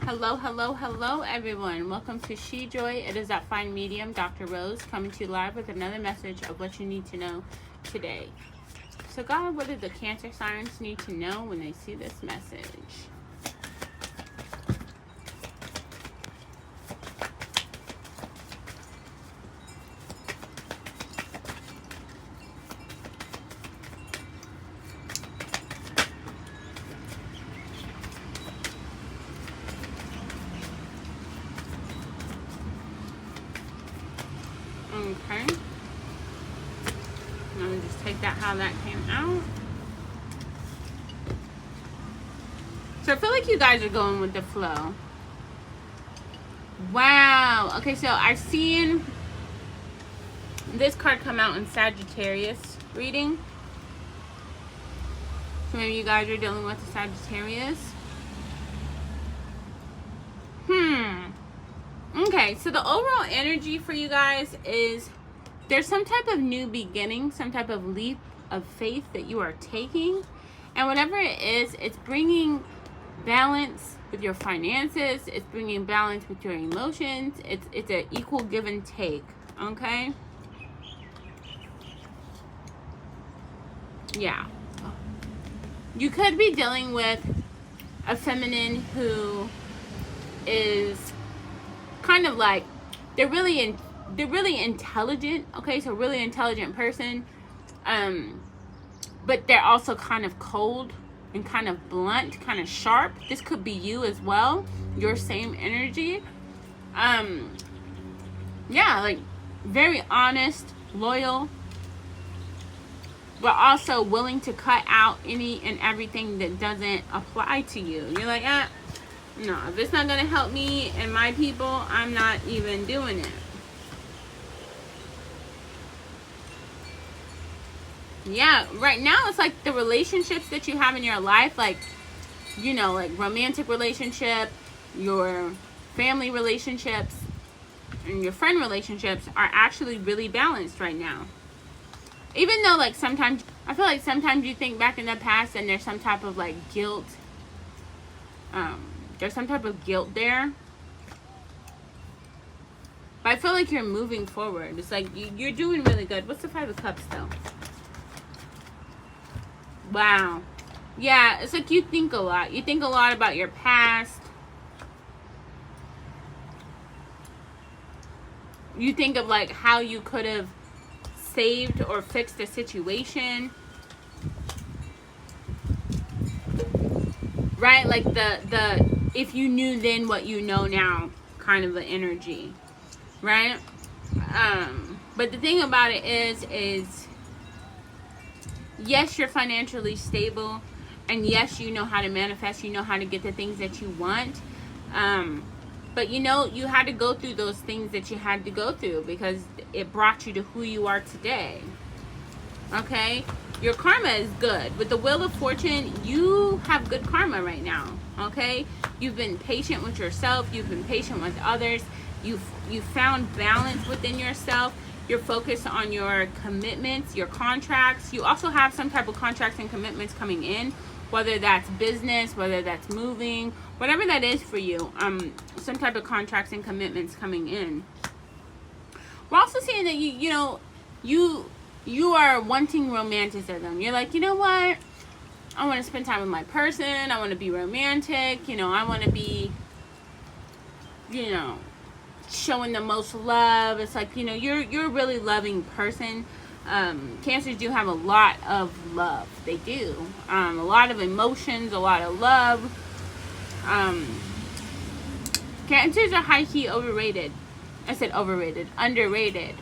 Hello, hello, hello, everyone. Welcome to She Joy. It is that fine medium, Dr. Rose, coming to you live with another message of what you need to know today. So, God, what do the Cancer signs need to know when they see this message? Okay. Let me just take that how that came out. So I feel like you guys are going with the flow. Wow. Okay, so I've seen this card come out in Sagittarius reading. So maybe you guys are dealing with a Sagittarius. Okay, so the overall energy for you guys is there's some type of new beginning, some type of leap of faith that you are taking. And whatever it is, it's bringing balance with your finances. It's bringing balance with your emotions. It's an equal give and take, okay? Yeah. You could be dealing with a feminine who is kind of like they're really intelligent, okay? So really intelligent person, but they're also kind of cold and kind of blunt, kind of sharp. This could be you as well, your same energy. Yeah, like very honest, loyal, but also willing to cut out any and everything that doesn't apply to you. You're like, no, if it's not going to help me and my people, I'm not even doing it. Yeah, right now it's like the relationships that you have in your life, like, you know, like romantic relationship, your family relationships, and your friend relationships are actually really balanced right now. Even though, like, sometimes, I feel like sometimes you think back in the past and there's some type of, like, guilt. There's some type of guilt there. But I feel like you're moving forward. It's like you're doing really good. What's the Five of Cups, though? Wow. Yeah, it's like you think a lot. You think a lot about your past. You think of, like, how you could have saved or fixed a situation. Right? Like the if you knew then what you know now kind of the energy. Right? But the thing about it is yes, you're financially stable, and yes, you know how to manifest, you know how to get the things that you want. But you know, you had to go through those things that you had to go through because it brought you to who you are today. Okay? Your karma is good. With the Wheel of Fortune, you have good karma right now. Okay? You've been patient with yourself. You've been patient with others. You've found balance within yourself. You're focused on your commitments, your contracts. You also have some type of contracts and commitments coming in, whether that's business, whether that's moving, whatever that is for you. Some type of contracts and commitments coming in. We're also seeing that you are wanting romanticism. You're like, you know what? I want to spend time with my person. I want to be romantic. I want to be, showing the most love. It's like, you're a really loving person. Cancers do have a lot of love. They do. A lot of emotions, a lot of love. Cancers are high-key overrated. I said overrated. Underrated.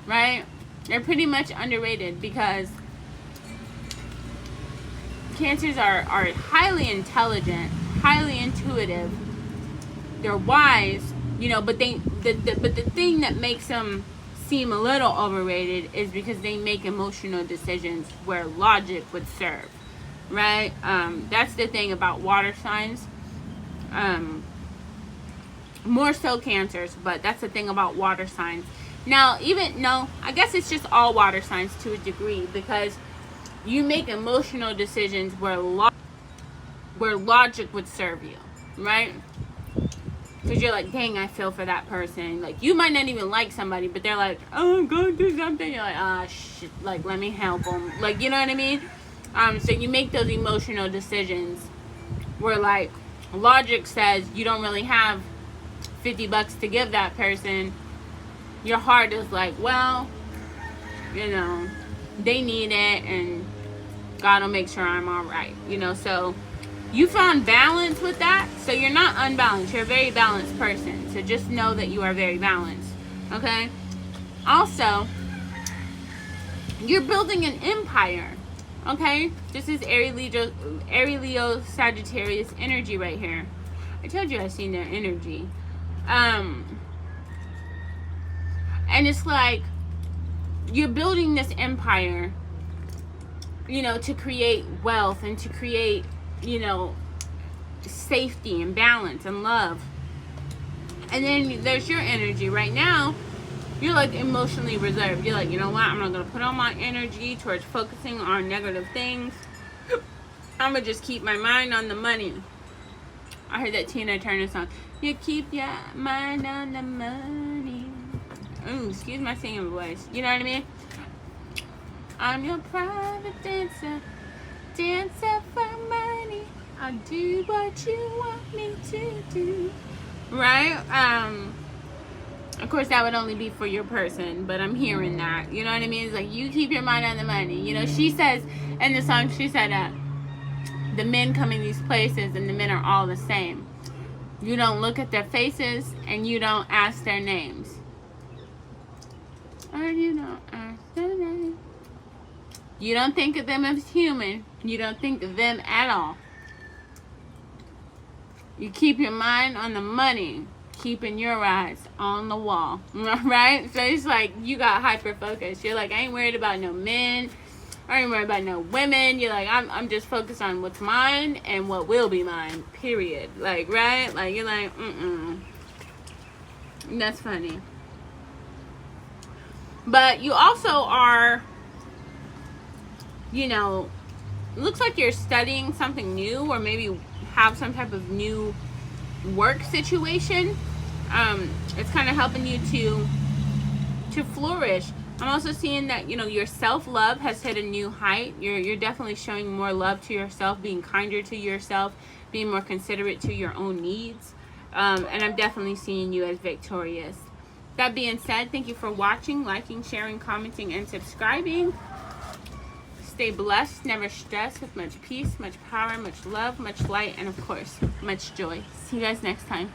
Right? They're pretty much underrated because Cancers are highly intelligent, highly intuitive. They're wise, but the thing that makes them seem a little overrated is because they make emotional decisions where logic would serve, right? That's the thing about water signs. More so Cancers, but that's the thing about water signs. Now, I guess it's just all water signs to a degree because you make emotional decisions where logic would serve you. right? Because you're like, dang, I feel for that person. Like, you might not even like somebody, but they're like, oh, go do something. You're like, ah, shit, like, let me help them. Like, you know what I mean? So you make those emotional decisions where, like, logic says you don't really have $50 to give that person. Your heart is like, well, you know, they need it, and God will make sure I'm all right. You know, so you found balance with that, so you're not unbalanced. You're a very balanced person. So just know that you are very balanced. Okay? Also, you're building an empire. Okay? This is Aries Leo Sagittarius energy right here. I told you I seen their energy. And it's like you're building this empire, you know, to create wealth and to create, you know, safety and balance and love. And then there's your energy right now. You're like emotionally reserved. You're like, you know what, I'm not going to put all my energy towards focusing on negative things. I'm going to just keep my mind on the money. I heard that Tina Turner song. You keep your mind on the money. Ooh, excuse my singing voice. You know what I mean? I'm your private dancer. Dancer for money. I'll do what you want me to do. Right? Of course, that would only be for your person, but I'm hearing that. You know what I mean? It's like, you keep your mind on the money. You know, she says in the song, she said, the men come in these places and the men are all the same. You don't look at their faces and you don't ask their names. Or you don't ask their names. You don't think of them as human. You don't think of them at all. You keep your mind on the money, keeping your eyes on the wall. Right? So it's like you got hyper focused. You're like, I ain't worried about no men. I ain't worried about no women. You're like, I'm just focused on what's mine and what will be mine. Period. Like, right? Like, you're like, That's funny. But you also are, you know, looks like you're studying something new, or maybe have some type of new work situation. It's kind of helping you to flourish. I'm also seeing that, you know, your self-love has hit a new height. You're definitely showing more love to yourself, being kinder to yourself, being more considerate to your own needs. And I'm definitely seeing you as victorious. That being said, thank you for watching, liking, sharing, commenting, and subscribing. Stay blessed, never stressed, with much peace, much power, much love, much light, and of course, much joy. See you guys next time.